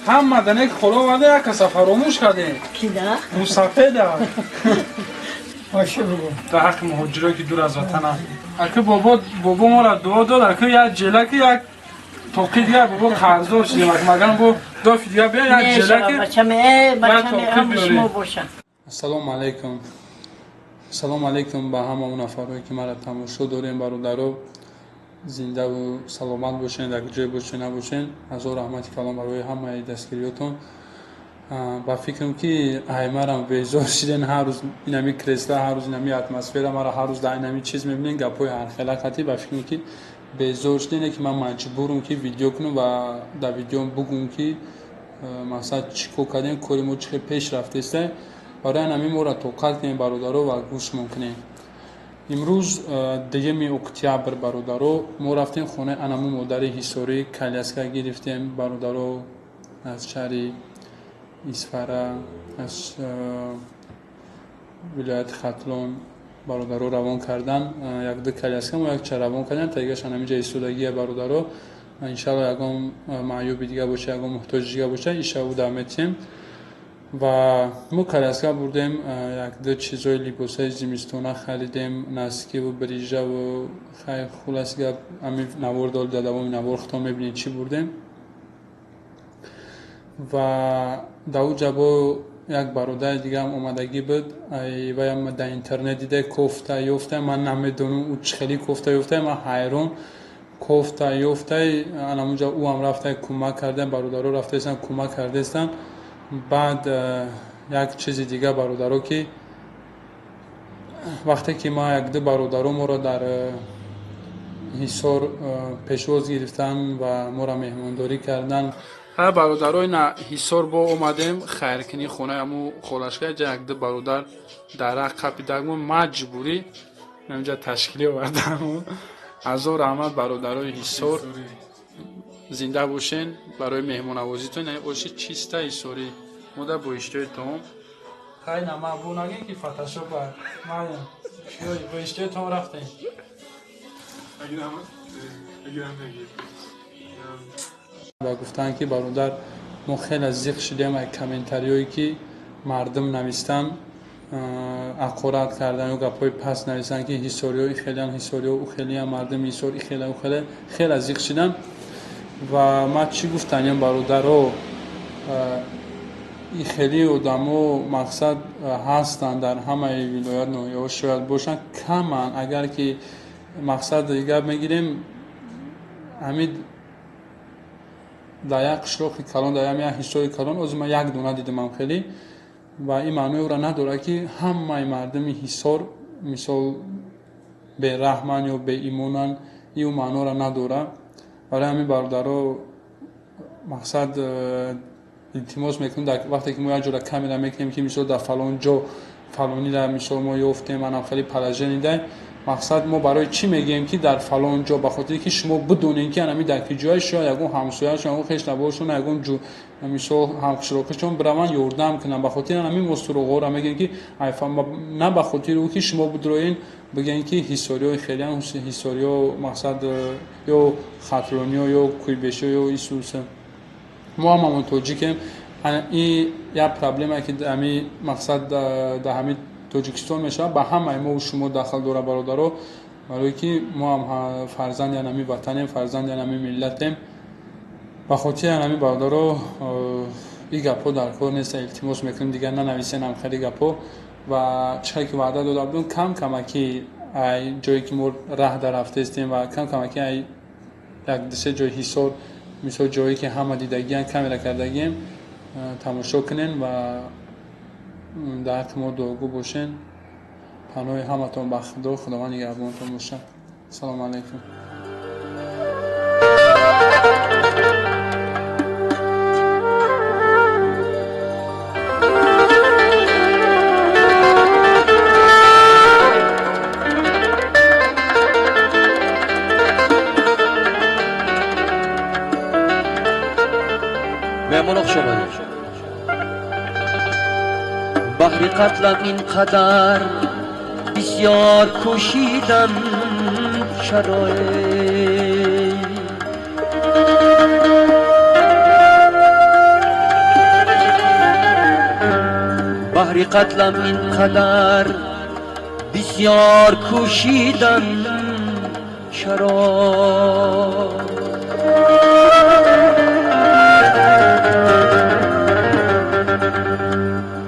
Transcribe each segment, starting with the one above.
ҳама данек холо ваде як каса фаромӯш кардем. Кида? Мусафеда. Баша бугу. Дар ҳаққи муҳоҷиро ки дур аз ватана. Ака бобо моро дуо дод, ака як ҷелаки як тоқи дигар бобо қарздор шидем. Маган бо дофи дигар бия як ҷелаки. Бачаме шумо боша. Ассалому алайкум. Ассалому алайкум ба ҳама нафарое ки мара тамошо дорем бародаро. Зиндаву саломат бошен, дар ҷой бошен набошен. Ҳазор раҳмати калом барои ҳамаи дастгириётон. Ба фикрам ки аймарам безор шиден, ҳар рӯз инами кресла, ҳар рӯз инами атмосфера, мара ҳар рӯз дар инами чиз мебинем, гапҳои ҳархела қатӣ. Ба фикрам ки безор шидене ки ман маҷбурам ки видео кунам ва дар видеом бугум ки мақсад чӣ кор кардем, кори мо чӣ хел пеш рафтест. Барои ҳамин моро тоқат кунем бародаро ва гӯш мекунем. имрӯз 2 октябр бародаро мо рафтем хонаи анамо модари ҳисорӣ Каляска гирифтем. Бародаро аз шаҳри Исфара, аз вилояти Хатлон бародаро равон кардан. Як-ду Каляска мо якча равон кардан, тагиаш анамиҷа истодагия бародаро. Иншалло ягон маъюби дига боша, ягон муҳтоҷи дига боша, иша уда метем. Ва мо Каляска бурдем, як-ду чизои либосаи зимистона халидем, наскиву брижаву хай хулас гап ами навор дол дадавоми навор хто мебинед чӣ бурдем. Ва дар у ҷабо як бародари дигаам омадагӣ буд. Ваям дар интернет дида кофта ёфта, ман намедонам ӯ чӣ хели кофта ёфта, ман ҳайрон. Кофта ёфта анамуҷа ӯ ҳам рафта кӯмак карда, бародаро рафтаистан кӯмак кардаистан. Баъд як чизи дига бародаро ки вақте ки ма як-ду бародаро моро дар ҳисор пешвоз гирифтан ва моро меҳмондорӣ кардан. Бародарои на ҳисор бо омадем хайркунӣ хонаи аму холашка як-ду бародар дар рақ қапидагмо маҷбурӣ намҷа ташкилӣ овардамо. ҳазор раҳмат бародарои ҳисор, зинда бошен. Барои меҳмоннавозитон оши чиста ҳисорӣ мода бо иштои том хай нама бу нагем ки фотошоп ба маям бо иштои том рафтем. Ба гуфтан ки бародар мо хеле зиқ шидем ай комментариҳое ки мардум навистан, ақорат кардан ё гапҳои паст навистан ки ҳисориҳо ихелиан, ҳисориҳо ухелиан, мардуми ҳисор ихела ухеле, хеле зиқ шидам. Ва ман чӣ гуфтанем бародаро, ихели одамо мақсад ҳастанд дар ҳамаи вилоят ноҳияҳо шояд бошанд, каманд. Агар ки мақсад гап мегирем ҳамид дар як қишлоқи калон, дар як ҳисори калон ози ман як дона дидимам хеле. Ва ин маънои ӯро надорад ки ҳамаи мардуми ҳисор мисол бераҳманд ё беимонанд, ин маъноро надорад. Барои ҳамин бародаро мақсад илтимос мекунем вақте ки мо як ҷоро камера мекунем ки мисол дар фалон ҷо фалониро мисол мо ёфтем, анам хеле положенида. Мақсад мо барои чӣ мегӯем ки дар фалон ҷо, ба хотире ки шумо бидонем ки анами дар ки ҷоя шояд ягон ҳамсояшон, ягон хешнавошон, ягон мисол ҳамқишлоқишон бираванд ёрдам кунанд. Ба хотири анами мо суроғҳоро мегӯем ки на ба хотири ӯ ки шумо бидроен бигӯем ки ҳисориҳои хелеан ҳисориҳо мақсад ё хатлониё ё кӯйбешиё ё исуса мо ҳамамон тоҷикем. ин як проблема ки ами мақсад дар ҳамин Тоҷикистон мешавад, ба ҳамаи мо шумо дахл дора бародаро, барое ки мо ҳам фарзанди анами ватанем, фарзанди анами миллатем. Ба хотири анами бародаро ин гапҳо дар кор нест. Илтимос мекунем дигар нанависен ҳам хеле гапҳо. Ва чӣ ки ваъда дода будем кам камаки ай ҷое ки мо раҳ дар рафтаистем ва кам камаки ай як-ду се ҷои ҳисор мисол ҷое ки ҳама дидагиан камера кардагием тамошо кунен ва дар ҳаққи мо дуогӯ бошен. پناه همتون به خدا، خداوند نگهبانتون باشه. سلام علیکم. مهمون شما بحر قتلم اینقدر بسیار کشیدم شرایط بهر قتلم اینقدر بسیار کوشیدن چرا؟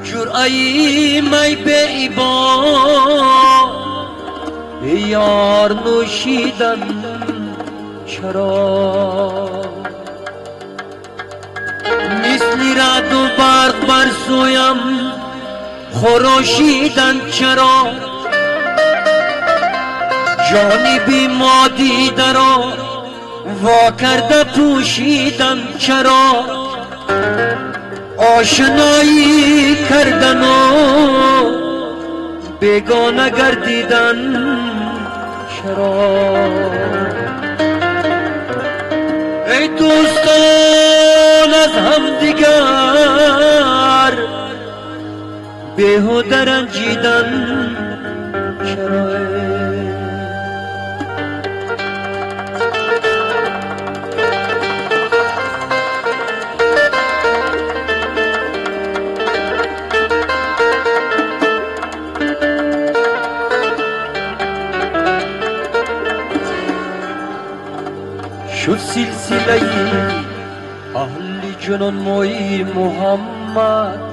جرعه‌ای می به ایبا یار نوشیدن چرا؟ مثل رعد و برق بر سویم خروشیدن چرا؟ جانی بی ما دیده را وا کرده پوشیدن چرا؟ آشنایی کردن و بیگانه گردیدن چرا؟ ای دوستان از هم دیگر بیهوده رنجیدن چرا؟ شد سلسله اهل جنان موی محمد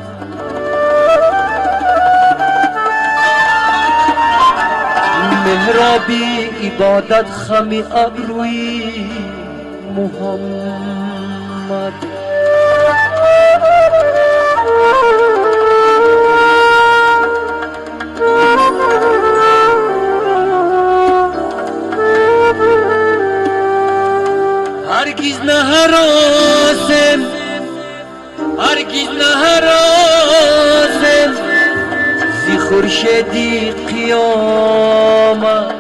مهرابی عبادت خمی ابروی محمد هرگز نه هراسم هرگز نه هراسم زی خورشیدی قیامت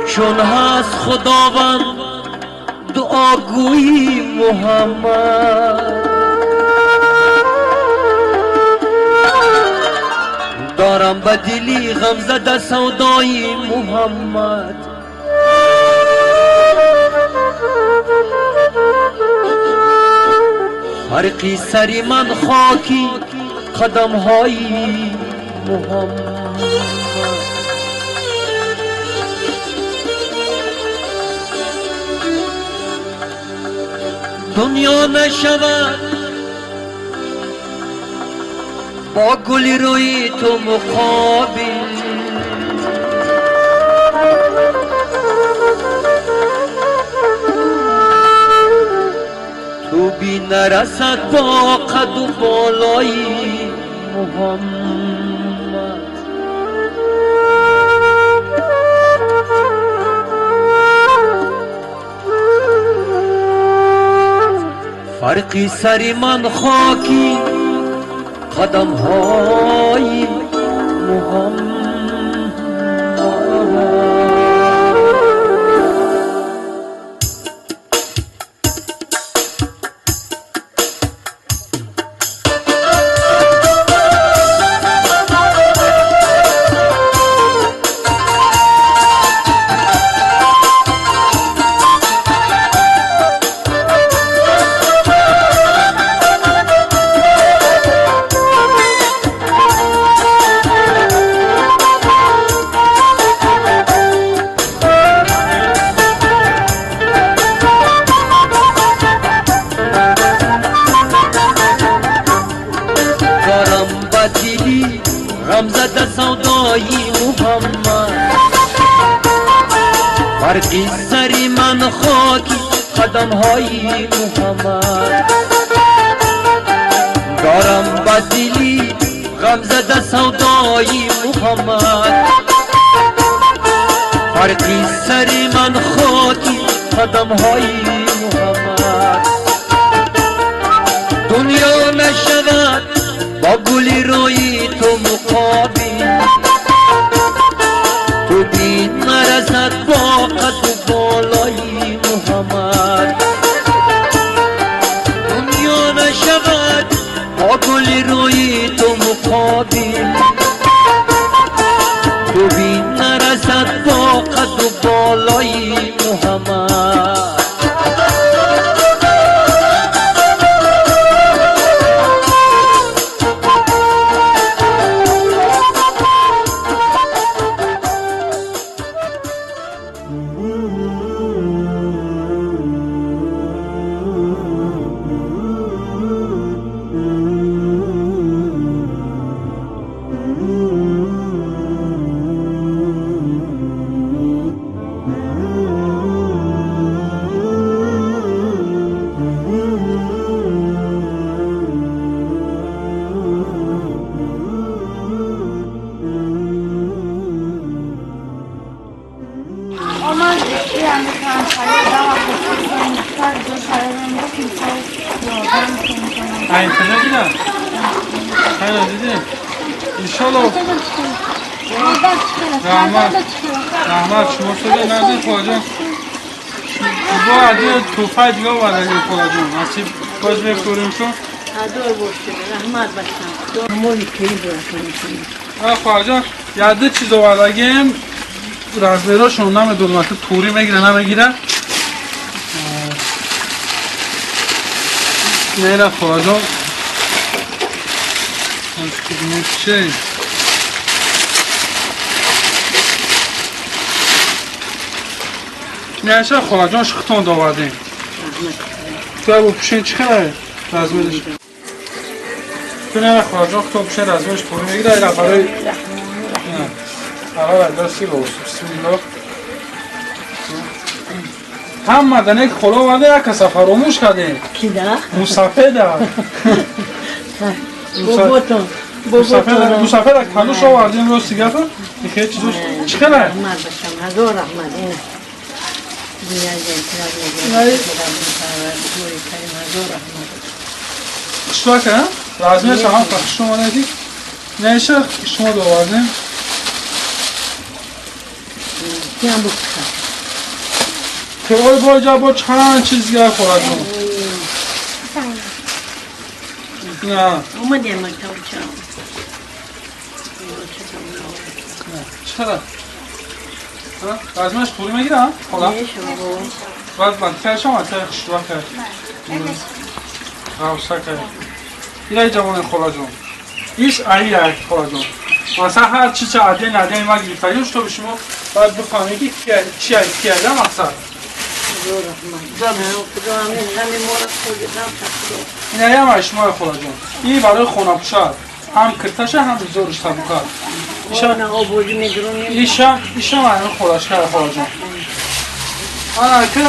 چون هست خداوند دعاگوی محمد دارم به دلی غم زده سودای محمد فرقی سری من خاکی قدم های محمد دنیا نشود با گلی روی تو مقابل تو بی نرسد با قد و بالای محمد فرقی سری من خاکی قدم های محمد غمزده سودای محمد فرقی سری من خاکی قدم های محمد دارم با دلی غمزده سودای محمد فرقی سری من خاکی قدم های محمد دنیا نشود با گلی روی تو مقابل تو بی نرسد با قد و بالای محمد دنیا نشود با گلی روی تو مقابل تو بی نرسد با قد و بالای بالای محمد Ama yani kanserden vakıfsızlığın sadece sarılığında kimse yoldan kendine. Aynı gider. Aynen dedi. İnşallah. Yoldan çıkıyor, sarıdan da çıkıyor. Rahmat şuma söyle nerede koyacağım? Bu adı tufay diyor var ali koyacağım. Nasip göz bekliyorum şu. Ador boşver. Rahmat başkan. Doğru ki bırakın. Ha koyacağım. Yadı çiz ovalagim. رازمیراشون نام دولمت توری میگیره نمیگیره میره خواهدم از کدومه چه میشه خواهدم شختون داوردیم تو با پوشین چی کنه رازمیرش تو نره خواهدم خواهدم پوشین رازمیرش توری میگیره ایره برای آقا دستی رو بسم الله هم مدنه که خلا ورده یک کسا فراموش کرده کی ده؟ مسافده باباتون مسافده کلوش آوردیم رو سیگرت رو میخواه چیزوش چی کنه؟ رحمت باشم هزار رحمت اینه دنیا جنتر هزار رحمت اشتوا کنم؟ لازمه شما پخش شما ندید؟ نیشه شما دووردیم کیم بود که اوی باجا با چند چیزگر خورد رو نه اومدیم مکتب چم چرا؟ لازمش پوری میگیرم؟ خلا؟ باید منطقه شما منطقه اشتوا کرد غوصه کرد اینه جوان خلا جون ایش ایی خلا جون مثلا هر چی چه عده نده ما گیفتاییش تو به شما باید بفهمی که چی هایده مقصد اینه هم اشمای خلا جون این برای خونه پوشد هم کرتشه هم زورش تبوکد ایشم همین خلاش کرد خلا جون آنها که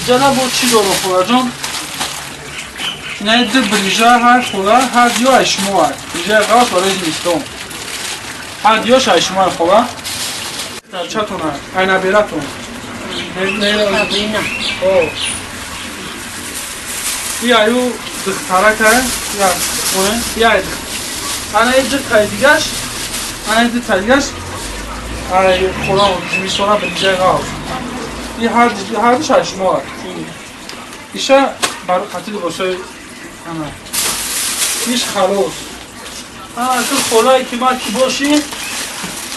جدا بود چی دارم خلا جون اینه ده بریجه هر خلا هر دیو اشمای بریجه غاز برای زمیستون هر دیوش اشمای خلا چطونه؟ اینه بیرتون این ایو دختره که یا اونه یا ای دختره اینه این دختره دیگرش اینه این دختره دیگرش خلا زمیستونه بریجه غاز این هر دیش اشمای ایشه برای خطیل باسه ایش خلاص تو خلایی که باید که باشین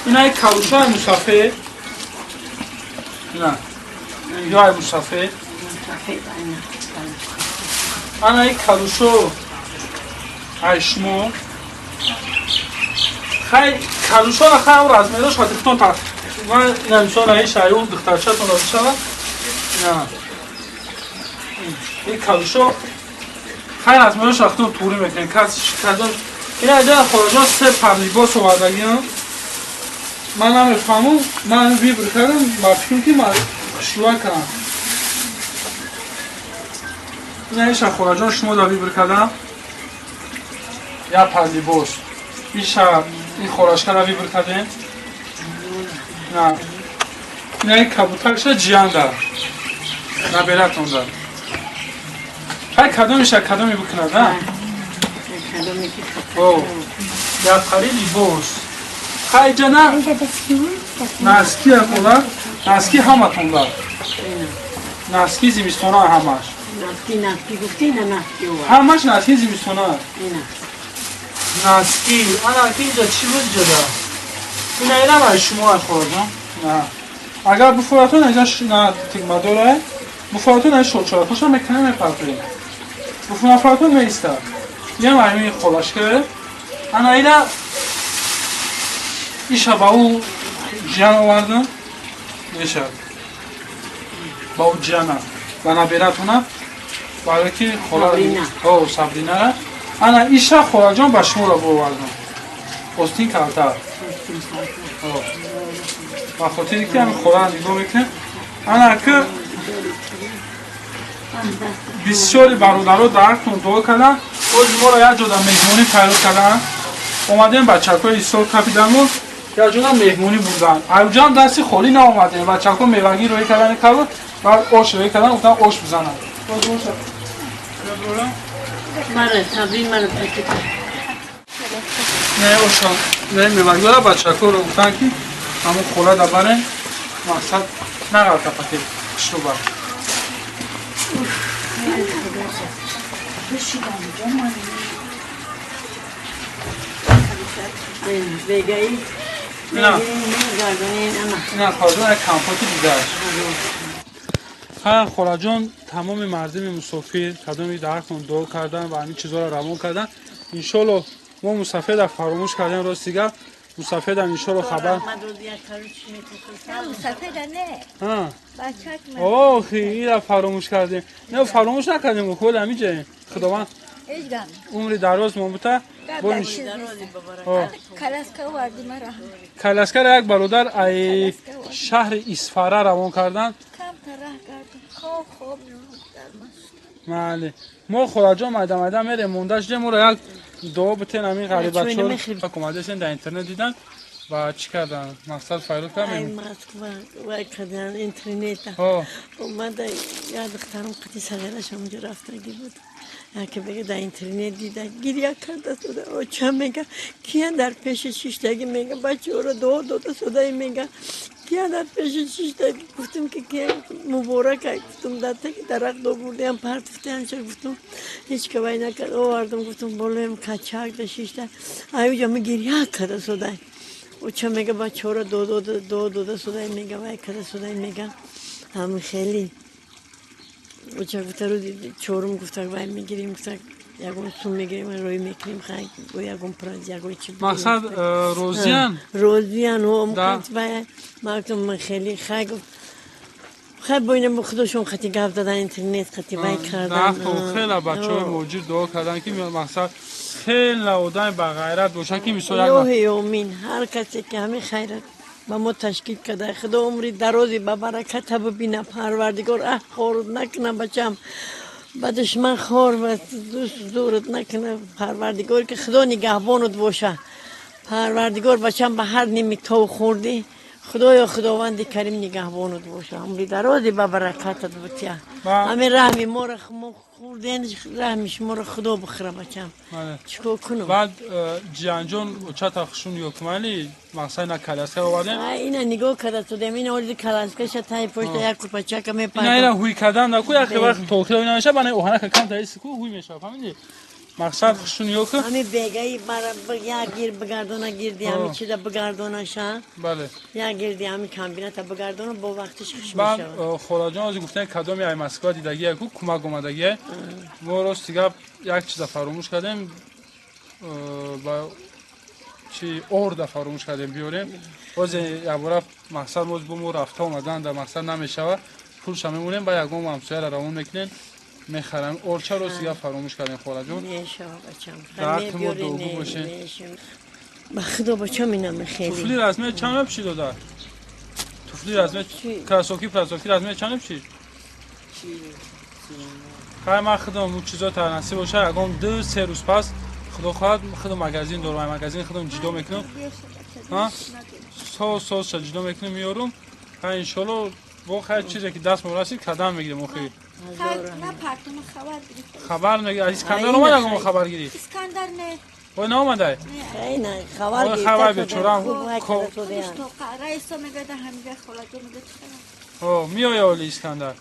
اینا یک کلوشه های مصافه نه یا های مصافه اینا یک کلوشه اشمو خیلی کلوشه ها خیلی او رزمیداش خواهد دختون تا من این امسان های شایون دخترچه تون رازی شده نه یک کلوشه خیلی رزمیداش اختون توری میکنین کدون این ایده خواهجان سه پرلیباس رو بردگی هم من نمیفهمم من ویبر کردم با فکرم که من شلوه کنم این ایشه خواهجان شما دا ویبر کردم یا پرلیباس این خورشکر رو ویبر کردیم نه این ای کبوترش جیان دار نه بیرتون دار های کدومیشه کدومی بکنه نه او یا پری لیباس خیلی جنه نسکی اکولا نسکی همه تونده نسکی زمیستونه همش نفتی گفتی نه نفتی همش نسکی زمیستونه نسکی آنه که اینجا چی بود جدا این اینا باید شما خوردم نه اگر بفورتون اینجاش نه تیگما داره بفورتون این شلچار خوشم میکنه میپرتونیم بفورتون میسته یه مرمی خلاش که انا ایلا ایشا با او جان آوردن میشه با او جانه و نبیرتونه برای که خلا او سابرینا انا ایشا خلا جان با شما رو بوردن پستین کلتر و خاطری که همین خلا رو نگاه میکنه انا که بسیاری برادرها درکتون دعا کردن از ما را یک جدا مهمونی تیار کردن اومدیم بچه‌ها ایستار کپیدن و یک جدا مهمونی بودن ایوجان دستی خالی ناومدیم بچه‌ها میوگی روی کردن کردن و آش روی کردن گفتن آش بزنن مرا تبرین مرا پکیت نه آشان نه میوگی را بچه‌ها رو گفتن که همون خلا دبره مقصد نقل تپکید شروع بر بگایی نه گردانی نه کاردون یک کمپوتی دیده است ها خلا جان تمام مردم مسافر کدام درختون دعا کردن و همین چیزا رو روان کردن انشالله ما مسافر در فراموش کردن راستیگه مسافر در انشالله خبر مسافر نه ها بچه‌ک من اوه خیلی را فراموش کردیم نه فراموش نکردیم خود همیشه خداوند ایجگان عمری دراز ما بوده بونش کلاسکا وردی مرا کلاسکر یک برادر ای شهر اسفاره روان کردن کم تراه کردم خوب بله ما خراجا مدام میره مونداش ما رو یک دو بتن همین غریب بچه‌ها اومده سن در اینترنت دیدن و چی کردن مقصد فایل کردن و کردن اینترنت اومده یاد دخترم قطی صغیرش همونجا رفتگی بود که بگه در اینترنت دیده گریه کرده سوده او چه میگه کیا در پیش شیشتگی میگه بچه او رو دو سوده میگه کیا در پیش شیشتگی گفتم که مبارک گفتم در تک درخت دو بردیم پرتفتن چه گفتم هیچ که باید نکرد آوردم گفتم بولیم کچک در شیشته ایو جا گریه کرده سوده او چه میگه بچه او رو دو سوده میگه وای کرده سوده میگه هم خیلی او چه گفته رو چورم گفته وای میگیریم گفته یکون سوم میگیریم روی میکنیم خیلی و یکون پرانز یکون چی مقصد روزیان و امکانت باید من خیلی خیلی خیلی باینم خودشون خطی گفت دادن اینترنت خطی باید کردن خیلی بچه های موجود دعا کردن که مقصد خیلی لودن با غیرت باشن که میسو یک یومین هر کسی که همین خیرت با ما تشکیل کرده خدا عمری درازی با برکت ببینه پروردگار خورد نکنه بچم بعدش من خور و دوست دورت نکنه پروردگار که خدا نگهبانت باشه پروردگار بچم به هر نیمی تو خوردی خدایا خداوند کریم نگهبانت باشه عمری درازی با برکتت بتیا همین رحمی ما رو خوردین رحمش ما رو خدا بخره بچم چیکار کنم بعد جان چه تخشون یکمالی مقصد نه کلاسکه آوردن اینا نگاه کرده تو دمین اول کلاسکه تای پشت یک کوپچه که میپرد اینا هوی کردن نکو یک وقت توکل اینا میشه بنای اوهنه که کم تا اسکو هوی میشه فهمیدی مقصد خشون یک همین بیگای برا یا گیر بگردونه گیردی همین چیزا بگردونه شا بله یا گیردی همین کامبینات بگردونه با وقتش خوش میشه بعد خراجان از گفتن کدام ای مسکو دیدگی یکو کمک اومدگی ما راست دیگه یک چیز فراموش کردیم با چی اور فراموش کردیم بیاریم باز یباره مقصد موز بوم رفته اومدن در مقصد نمیشه پولش میمونیم با یگم همسایه را روون میکنین میخرن اورچه رو دیگه فراموش کردیم خراجان میشه بچم درخت ما دوگو باشه با خدا بچم اینم خیلی توفلی رزمه چند بچی داده توفلی رزمه کلاسوکی پلاسوکی رزمه چند بچی خیلی من خودم اون چیزا ترنسی باشه اگه دو سه روز پس خدا خواهد خودم مگزین دارم مگزین خودم جدا میکنم ها سوس جدا میکنم میارم و انشالله با خیلی چیزی که دست مرسید قدم میگیرم اخی نه پرتم خبر گرفتم خبر نگی از اسکندر اومد اگه خبر گیری اسکندر نه وای نامده خیلی نه خبر گرفته خبر بچورم رئیس میگه همینجا خلاجو میگه او میای اولی اسکندر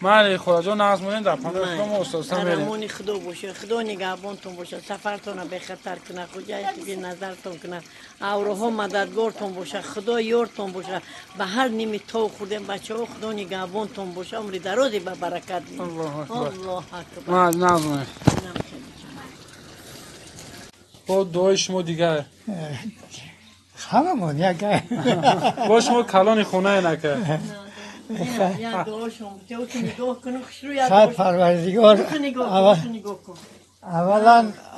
مالی خدا جان نازمونین در پناه شما استاد میره قهرمانی خدا باشه، خدا نگهبانتون باشه، سفرتون به خطر کنه، خدای که نظرتون کنه، اوراها مددگارتون باشه، خدا یارتون باشه، به هر نیمی تو خودم بچه ها خدا نگهبانتون باشه، عمر درازی به برکت بید. الله اکبر. الله اکبر. مال نازمونین با دعای شما دیگر هممون یک با شما کلان خونه نکه یا دعا شما تو که نگاه کنو خوش رو یا خیر دعا پروردگار نگاه کن.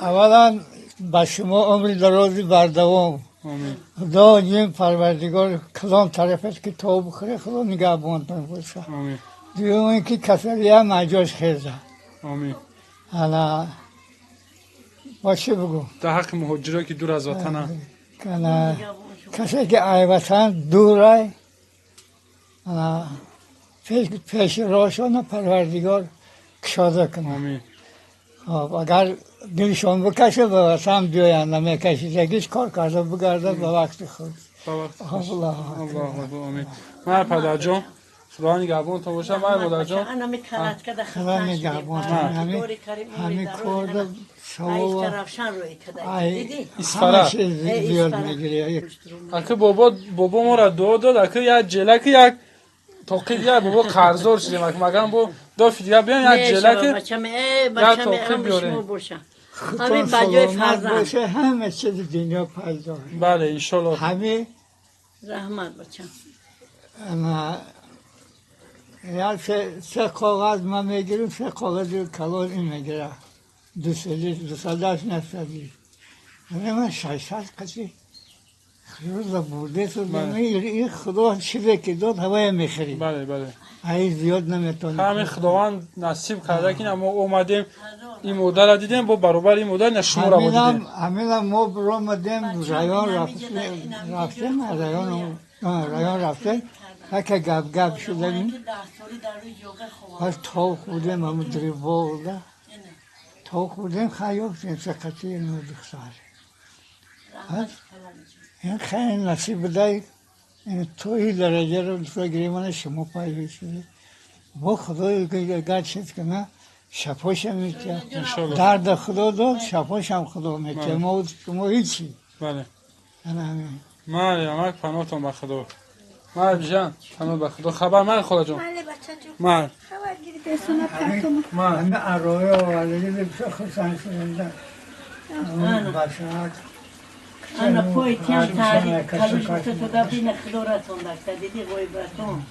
اولا به شما عمر درازی بردوام آمین خدا نیم پروردگار کلام طرفت که تو بخوره خدا نگهبانتون باشه آمین دوم اینکه کسری هم اجاش خیزه آمین حالا باشه بگو در حق مهاجرا که دور از وطنه کنه کسی که ای وطن دوره پیش راشان پروردگار کشاده کنه آمین خب اگر دلشان بکشه به وطن بیاین نمیکشیدگیش کار کرده بگرده به وقت خود با وقت خوش. الله الله اکبر آمین من پدر جان خدا نگهبانتون باشه من مادر جان انا میکرد که خدا نگهبان همین کار شما روشن روی کده ای دیدی اسفره زیاد میگیری اگه بابا ما را دو داد اگه یک جلک یک توقید یک بابا قرضور شدیم مگم با دو فیدیه بیان یک جلک بچم شما باشه همین بجای فرزند باشه همه چیز دنیا پیدا بله انشالله همه رحمت بچم اما یا سه کاغذ ما میگیریم سه کاغذ کلان این میگیره 200 نفری من 600 کسی روز بوده تو این خدا چیزی که داد هوای میخری بله بله ای زیاد نمیتونه همین خداوند نصیب کرده که ما اومدیم این مدل دیدیم با برابر این مدل نشما را دیدیم همین ما برآمدیم رایان رفتیم رایان رفتیم که گپ شدیم از تا خودم هم دریبال تا خودم خیاب سقطی نودخسار این خیلی نصیب دای این توی درجه رو گریمان شما پایوی شده با خدایی که اگر چیز کنه شفاش هم میکنه درد خدا داد شفاش هم خدا میکنه ما شما هیچی بله همین من پناهتون به خدا من جان پناه به خدا خبر من خدا جان من خبر گیری بسونه پرتم من اروی آوردگی بسیار خسان شدنده اون باشد انا پای تیم تاریخ کلوش تو دا بین خدورتون داشته دیدی غیبتون